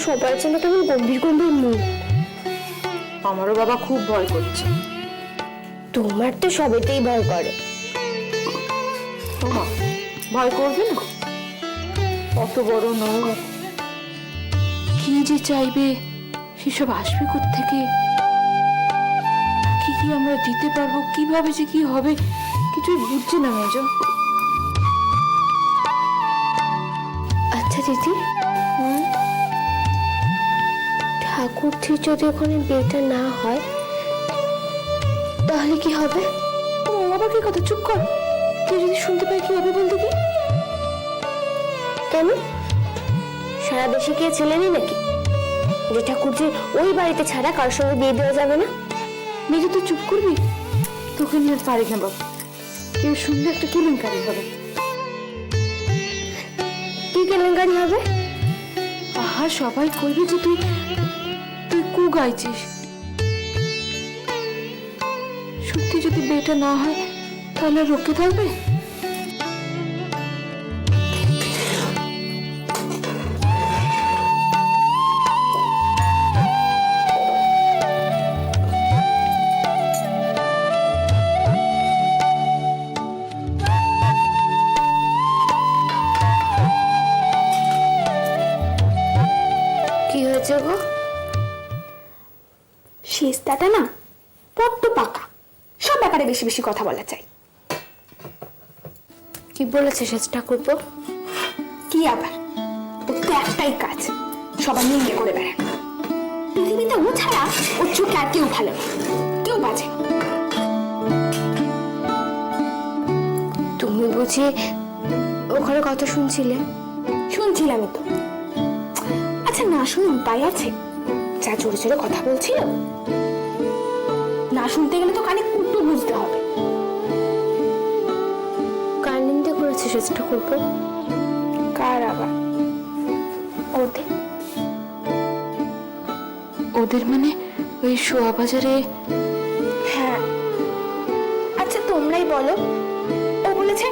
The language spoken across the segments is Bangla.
সবার জন্য কেমন গম্ভীর গম্ভীর মুখ। আমারও বাবা খুব ভয় করছে। তোমার তো সবেতেই ভয় করে। তোমা ভয় করবে না? কত বড় নয়, কি যে চাইবে সেসব আসবে কোত্থেকে, কি কি আমরা দিতে পারবো, কিভাবে যে কি হবে কিছুই বুঝছে না মেজ। আচ্ছা দিদি, ঠাকুরজির যদি ওখানে বিয়েটা না হয় তাহলে কি হবে? ও বাবা কি কথা, চুপ কর। কেউ যদি শুনতে পায় কি হবে বলতে কি? কেন, সারা দেশে কে ছেলেনি নাকি যে ঠাকুরজির ওই বাড়িতে ছাড়া কারোর সঙ্গে বিয়ে দেওয়া যাবে না? মেজো তুই চুপ করবি? তোকে নিয়ে পারি না বাবা, কেউ শুনলে একটা কেলেঙ্কারি হবে। কি কেলেঙ্কারি হবে? আহা সবাই কইবে যে তুই তুই কু গাইছিস। সত্যি যদি বিয়েটা না হয় তাহলে রোকে থাকবে? কি হয়েছে গো? শেষটাটা না বড্ড পাকা, সব ব্যাপারে বেশি বেশি কথা বলা চাই। কি বলেছে শেষ ঠাকুরপো? কি আবার, ওর তো একটাই কাজ, সবাই নিন্দে করে বেড়ান। পৃথিবীতে ও ছাড়া ওর চোখে আর কেউ ভালো না, কেউ বাজে না। তুমি বুঝি ওখানে কথা শুনছিলে? শুনছিলামই তো। আচ্ছা না শুনে উপায় আছে? যা জোরে জোরে কথা বলছিল, না শুনতে গেলে তো কানে কুটু বুঝতে হবে। কার নিন্দে করেছে শেষ ঠাকুরপো? কার আবার? ওদের। ওদের মানে ওই শোয়া বাজারে? হ্যাঁ। আচ্ছা তোমরাই বলো, ও বলেছে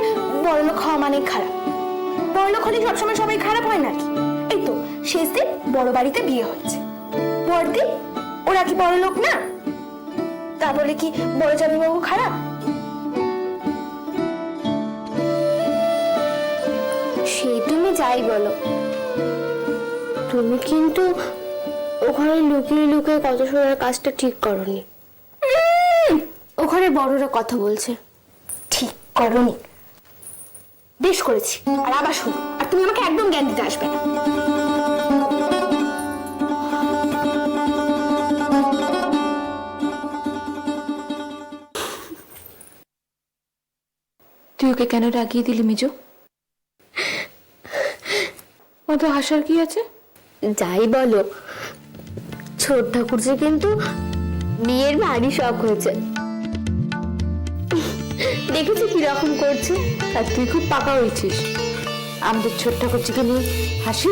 বড়লোক হওয়া মানে খারাপ। বড়লোক হলে সবসময় সবাই খারাপ হয় নাকি? এই তো শেষ দিন বড় বাড়িতে বিয়ে হচ্ছে, পরদিন ওরা কি বড়লোক না? তা বলে কি বড় জামাইবাবু খারাপ? সেই তুমি যাই বলো, তুমি কিন্তু ওখানে লুকিয়ে লুকিয়ে কথা শোনার কাজটা ঠিক করনি। ওখানে বড়রা কথা বলছে। ঠিক করনি? বেশ করেছি। আর আবার শোনো, আর তুমি আমাকে একদম জ্ঞান দিতে আসবে না। তুই ওকে কেন রাগিয়ে দিলি মেজো? অত হাসার কি আছে? যাই বলো, ছোট ঠাকুরজি কিন্তু বিয়ের ভারী শখ হয়েছে। দেখেছি কিরকম করছে। আর তুই খুব পাকা হয়েছিস। আমাদের ছোট ঠাকুরজিকে নিয়ে হাসি,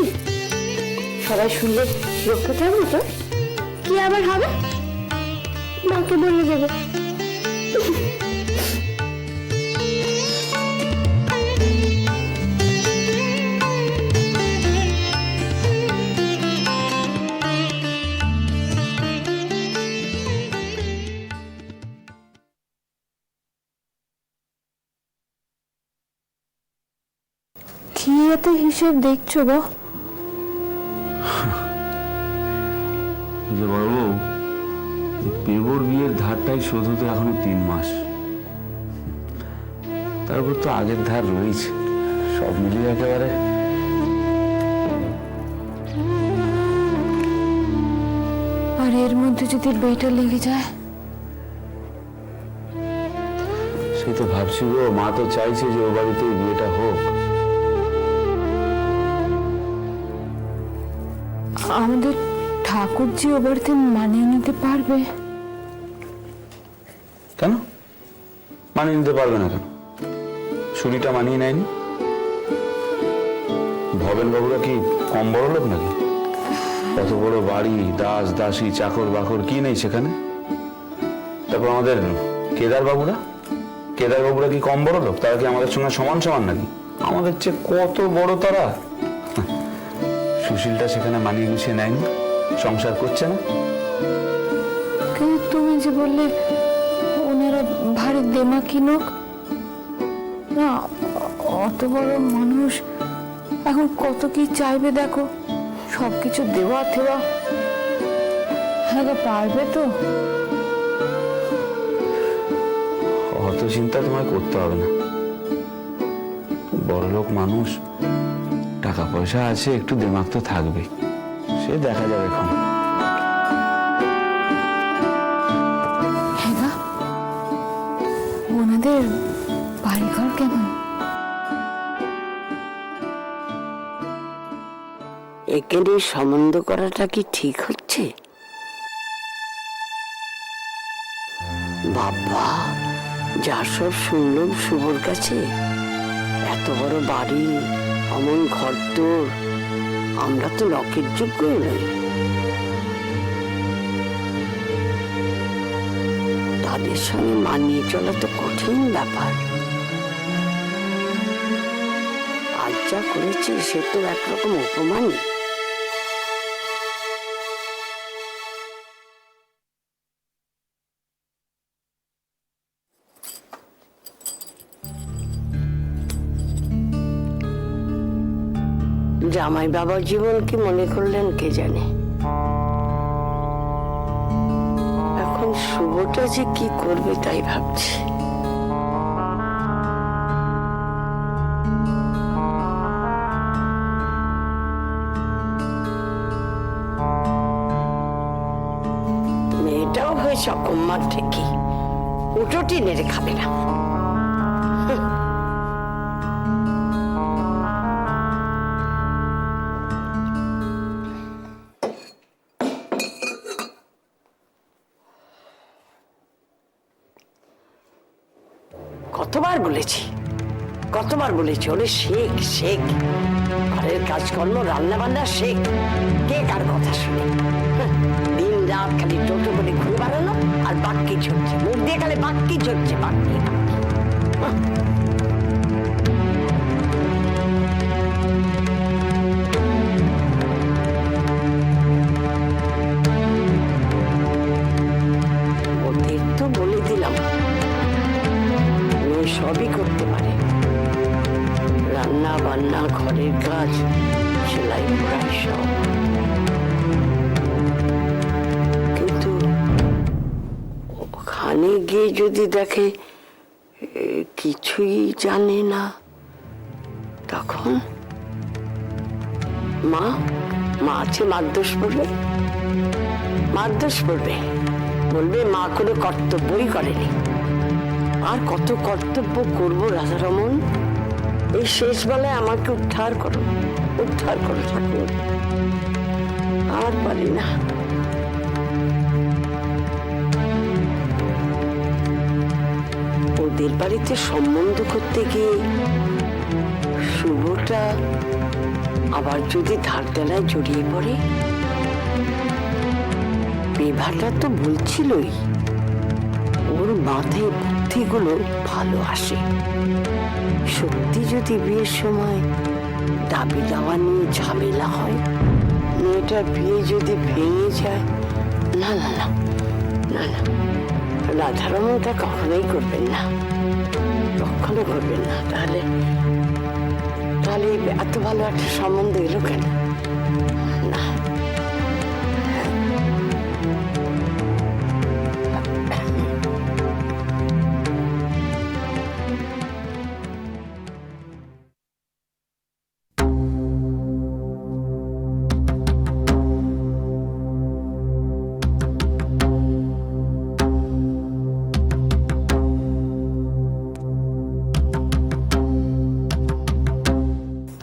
সবাই শুনলে রক্ষা থাকবে তো? কি আবার হবে? মাকে বলে দেবে। কি এত হিসেব দেখছো গো? যে বড়বউ, পেবর বিয়ের ধারটাই শোধ হতে এখনো 3 মাস, তারপর তো আগের ধার রয়েছে। সব মিলিয়ে একেবারে আর এর মধ্যে যদি বেটা লেগে যায়? সেই তো ভাবছি গো, মা তো চাইছে যে ও বাড়িতে বিয়েটা হোক। আমাদের ঠাকুরজি ও বাড়িতে মানিয়ে নিতে পারবে? কেন মানিয়ে নিতে পারবে না? কেন ছুরিটা মানিয়ে নেয়নি? ভবেন বাবুরা কি কম বড় লোক নাকি? কত বড় বাড়ি, দাস দাসী চাকর বাকর কি নেই সেখানে? তারপর আমাদের কেদার বাবুরা কি কম বড় লোক? তারা কি আমাদের সঙ্গে সমান সমান নাকি? আমাদের চেয়ে কত বড় তারা। সুশীলটা সেখানে মানিয়ে গুছিয়ে নেয়নি, সংসার করছে না? কিন্তু তুমি যে বললে ওনারা ভারী দেমাকি লোক, না অত বড় মানুষ এখন কত কি চাইবে দেখো, সবকিছু দেওয়া থেওয়া। হ্যাঁ গো, পারবে তো? অত চিন্তা তোমায় করতে হবে না। বড়লোক মানুষ, টাকা পয়সা আছে, একটু দিমাগ তো থাকবে, সে দেখা যাবে এখন। হ্যাঁ গা, ওনাদের বাড়িঘর কেমন? একে নিয়ে সম্বন্ধ করাটা কি ঠিক হচ্ছে? বাবা, যা সব শুনলাম শুভর কাছে, এত বড় বাড়ি, অমন ঘর তোর, আমরা তো লকের যোগ্য নই। তাদের সঙ্গে মানিয়ে চলা তো কঠিন ব্যাপার। আজ যা করেছে সে তো একরকম অপমানই। জামাই বাবার জীবন কি মনে করলেন কে জানে। এখন শুভটা যে কি করবে তাই ভাবছি। মেয়েটাও হয়েছে অকম্মার ঠিকই, উটোটি নেড়ে খাবে না। কতবার বলেছি ওরে শেখ শেখ, ঘরের কাজকর্ম রান্না বান্না শেখ। কে কার কথা শুনে? দিন রাত খালি টোটো করে ঘুরে বেড়ানো আর বাক্কি ঝরছে, মুখ দিয়ে খালি বাক্কি ঝরছে, বাক্কি। ওদের তো বলে দিলাম মেয়ে সবই করতে পারে, রান্না বান্না, ঘরের কাজ, সেলাই কড়াই সব। কিন্তু ওখানে গিয়ে যদি দেখে কিছুই জানে না, তখন মা আছে, মারদোষ পড়বে, বলবে মা কোনো কর্তব্যই করেনি। আর কত কর্তব্য করবো রাধারমন? এই শেষ বেলায় আমাকে উদ্ধার করো ঠাকুর, আর পারি না। ওদের বাড়িতে সম্বন্ধ করতে গিয়ে শুভটা আবার যদি ধার দেনায় জড়িয়ে পড়ে। বিভাটা তো বলছিলই ওর মাথায় বুদ্ধিগুলো ভালো আসে। সত্যি যদি বিয়ের সময় দাবি দাওয়া নিয়ে ঝামেলা হয়, মেয়েটার বিয়ে যদি ভেঙে যায়, না না না না না, রাধারমণটা কখনোই করবেন না, কখনো করবেন না। তাহলে এত ভালো একটা সম্বন্ধ এলো কেন? না,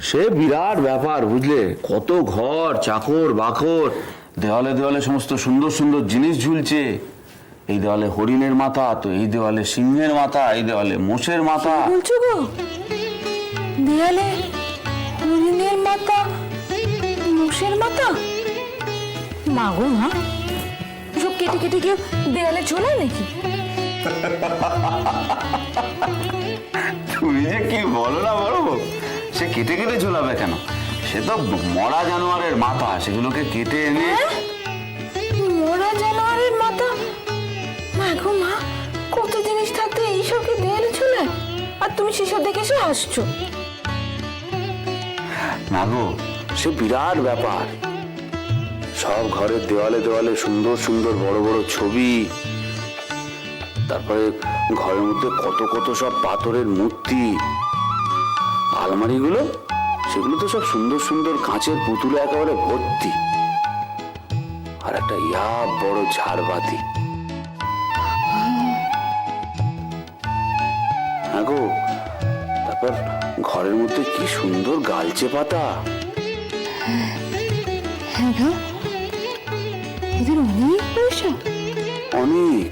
সে বিরাট ব্যাপার, বুঝলে, কত ঘর, চাকর বাকর, দেওয়ালে দেওয়ালে সমস্ত সুন্দর সুন্দর জিনিস ঝুলছে। এই দেওয়ালে হরিণের মাথা, তো এই দেওয়ালে সিংহের মাথা, এই দেওয়ালে মোষের মাথা। বলছো গো, দেয়ালে হরিণের মাথা, মোষের মাথা? মাগো মা, সব কেটে কেটে কেউ দেয়ালে ঝোলায় নাকি? তুমি যে কি বলো না, বলো, সে কেটে কেটে ঝোলাবে কেন? সে তো মরা জানোয়ারের মাথা, সেগুলোকে কেটে এনে মোরা জানোয়ারের মাথা? মা গো মা, কত জিনিস থাকতে এইসবকে দেয়ালে চলে, আর তুমি সেসব দেখে এসে হাসছো। না গো, সে বিরাট ব্যাপার। সব ঘরের দেওয়ালে দেওয়ালে সুন্দর সুন্দর বড় বড় ছবি, তারপরে ঘরের মধ্যে কত কত সব পাথরের মূর্তি, আলমারিগুলো সেগুলো তো সব সুন্দর সুন্দর কাঁচের পুতুলে একেবারে ভর্তি, আর একটা ইয়া বড় ঝাড়বাতি। হ্যাঁ গো, তারপর ঘরের মধ্যে কি সুন্দর গালচে পাতা। হ্যাঁ গো, ওদের অনেক পয়সা। অনেক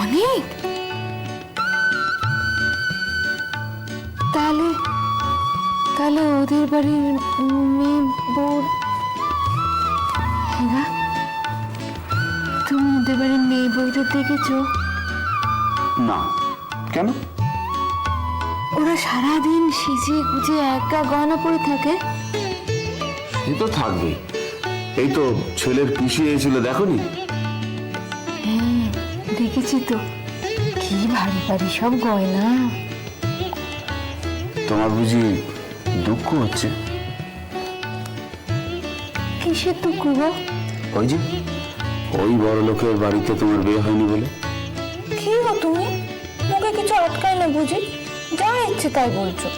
অনেক? তাহলে তাহলে ওদের বাড়ির মেয়ে বউ। হ্যাঁ, তুমি ওদের বাড়ির মেয়ে বউদের দেখেছো? না, কেন? ওরা সারাদিন সেজে গুজে একা গয়না পরে থাকে। সে তো থাকবেই, এই তো ছেলের পিসি এসেছিল, দেখোনি? হ্যাঁ দেখেছি তো, কি ভারী ভারী সব গয়না। তোমার বুঝি দুঃখ হচ্ছে? কিসের দুঃখ গো? ওই যে ওই বড় লোকের বাড়িতে তোমার বিয়ে হয়নি বলে। কি গো তুমি, মুখে কিছু আটকায় না বুঝি, যা ইচ্ছে তাই বলছো।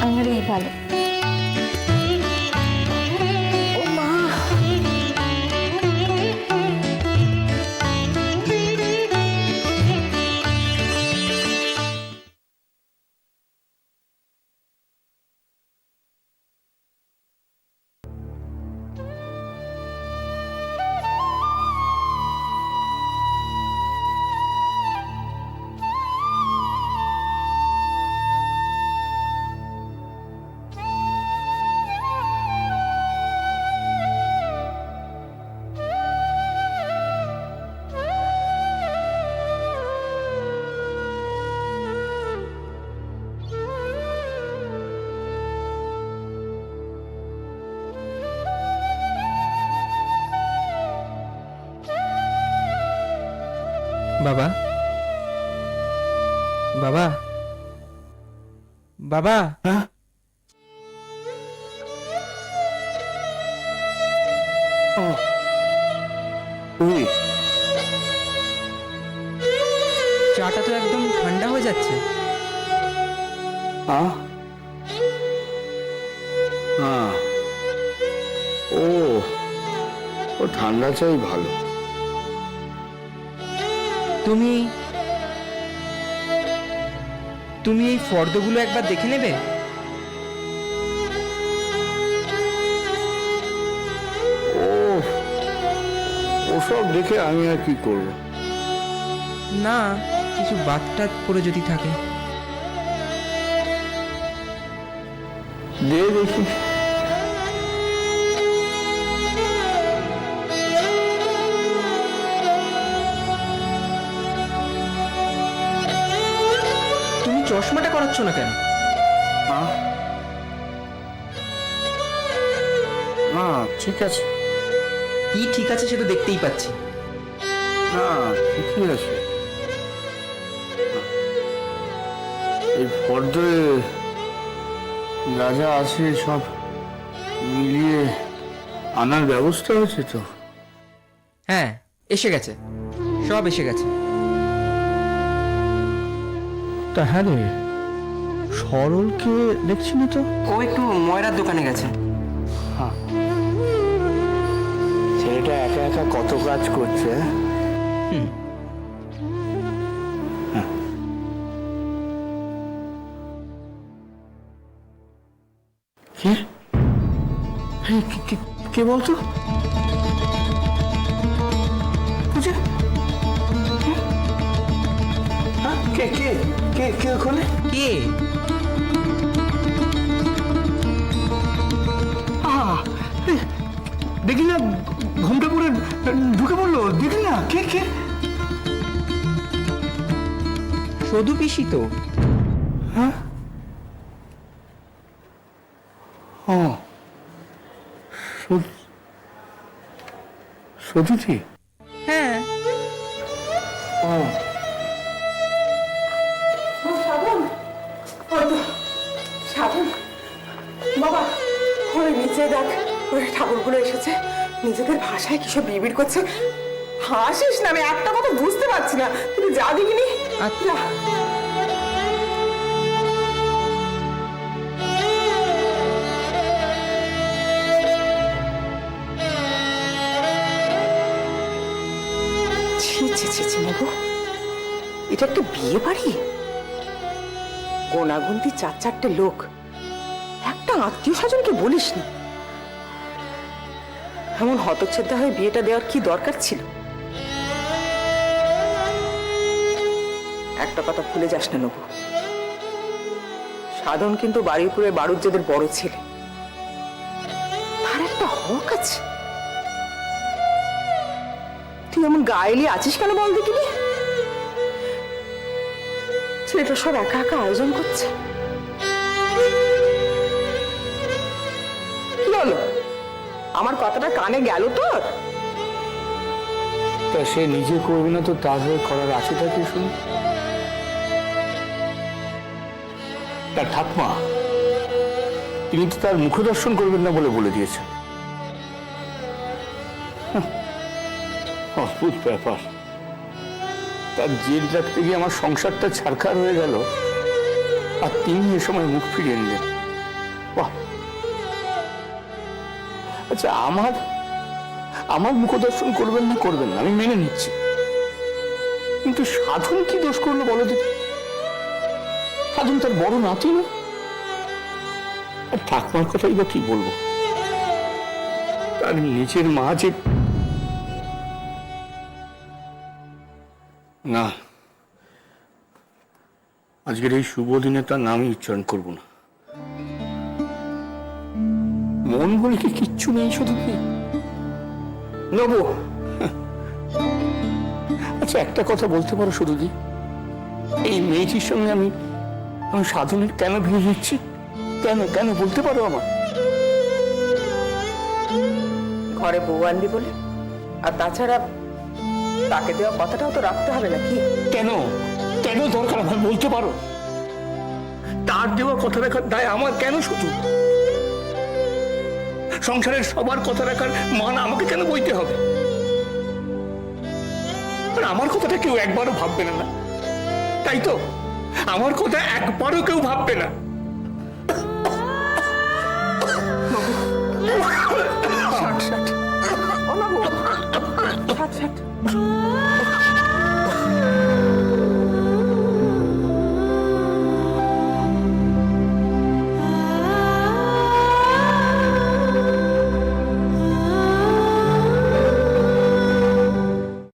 আমার এই ভালো। ও মা, বাবা, বাবা, বাবা। হ্যাঁ, চাটা তো একদম ঠান্ডা হয়ে যাচ্ছে। ও ঠান্ডা চাই ভালো। তুমি এই ফর্দগুলো একবার দেখে নেবে? ওসব দেখে আমি আর কি করব? না, কিছু বাতটাত পরে যদি থাকে। দে দেখি। তুমি চশমাটা করাচ্ছ না কেন? না ঠিক আছে, কি ঠিক আছে সে তো দেখতেই পাচ্ছি। না ঠিকই আছে। এই ফর্দে যা যা আছে সব মিলিয়ে আনার ব্যবস্থা হয়েছে তো? হ্যাঁ, এসে গেছে, সব এসে গেছে। তা হ্যাঁ রে, সরলকে দেখছি না তো। ও একটু ময়রার দোকানে গেছে। ছেলেটা একা একা কত কাজ করছে। কে বলতো? কে কে কে কে ওখানে? কে? দেখি না, ঘুমটা পরে ঢুকে পড়লো, দেখি না কে কে। সদু পিসি তো। সত্যি? হ্যাঁ, সাধন বাবা, ওই নিচে দেখ, ওই ঠাকুরগুলো এসেছে, নিজেদের ভাষায় কিসব বিড়বিড় করছে। হাসিস না, আমি একটা কথা বুঝতে পারছি না। তুই যা দেখিনি। আচ্ছা। ছি ছি ছি ছি নেবো, এটা একটা বিয়ে বাড়ি? গোনাগুন্তি 4-4টে লোক, একটা আত্মীয় স্বজনকে বলিস না। এমন হতচ্ছেদা হয়ে বিয়েটা দেওয়ার কি দরকার ছিল? একটা কথা ভুলে যাস না নবু, সাধন কিন্তু বাড়িপুরে বাড়ুজ্যেদের বড় ছেলে, তার একটা হক আছে। তুই এমন গায়েলি আছিস কেন বল দেখিনি? ছেলেটা সব একা একা আয়োজন করছে। কি হলো, আমার কথাটা কানে গেল তোর? তা সে নিজে করবে না তো তার হয়ে করার আছেটা কি শুনি? তার ঠাকমা, তিনি তো তার মুখ দর্শন করবেন না বলে দিয়েছেন। অদ্ভুত ব্যাপার, তার জেদ রাখতে গিয়ে আমার সংসারটা ছারখার হয়ে গেল, আর তিনি এ সময় মুখ ফিরিয়ে নিলেন। বাহ! আচ্ছা, আমার মুখ দর্শন করবেন না আমি মেনে নিচ্ছি, কিন্তু সাধন কি দোষ করলো বলো দিদি? সাধন তার বড় নাতি না? আর ঠাকুমার কথাই বা কি বলবো, তার নিজের মা যে না, আজকের এই শুভ দিনে তার নামই উচ্চারণ করব না। মন বলে কি কিচ্ছু নেই শুধু কি নবু, আচ্ছা একটা কথা বলতে পারো শুধু দি, এই মেয়েটির সঙ্গে আমি সাধনের কেন বিয়ে দিচ্ছি? কেন বলতে পারো আমার? ঘরে বউ আনবি বলে, আর তাছাড়া তাকে দেওয়া কথাটাও তো রাখতে হবে নাকি? কেন দরকার আমার বলতে পারো? তার দেওয়া কথা রাখার দায় আমার কেন শুধু? সংসারের সবার কথা রাখার মান আমাকে কেন বইতে হবে? আর আমার কথাটা কেউ একবারও ভাববে না, তাই তো? আমার কথা একবারও কেউ ভাববে না। ষাট ষাট ও নবু, ষাট ষাট।